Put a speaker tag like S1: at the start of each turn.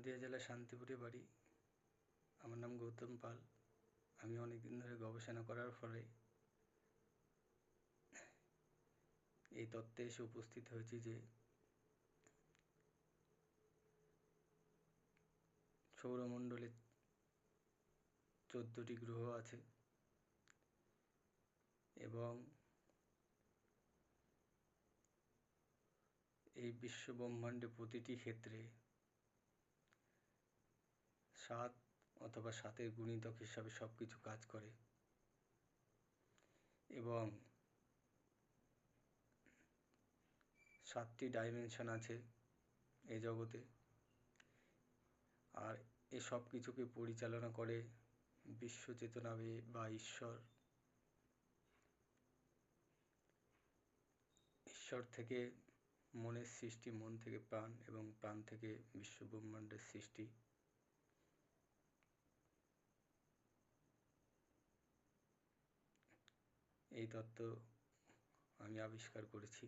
S1: নদিয়া জেলার শান্তিপুরে বাড়ি। আমার নাম গৌতম পাল। আমি অনেকদিন ধরে গবেষণা করার ফলে এই তত্ত্বে এসে উপস্থিত হয়েছি যে সৌরমণ্ডলে 14টি গ্রহ আছে এবং এই বিশ্বব্রহ্মাণ্ডে প্রতিটি ক্ষেত্রে 7 অথবা 7-এর গুণিতক হিসাবে সবকিছু কাজ করে এবং 7টি ডাইমেনশন আছে এই জগতে। আর এই সব কিছুকে পরিচালনা করে বিশ্ব চেতনা বা ঈশ্বর। ঈশ্বর থেকে মনের সৃষ্টি, মন থেকে প্রাণ এবং প্রাণ থেকে বিশ্বব্রহ্মাণ্ডের সৃষ্টি। এই তত্ত্ব আমি আবিষ্কার করেছি।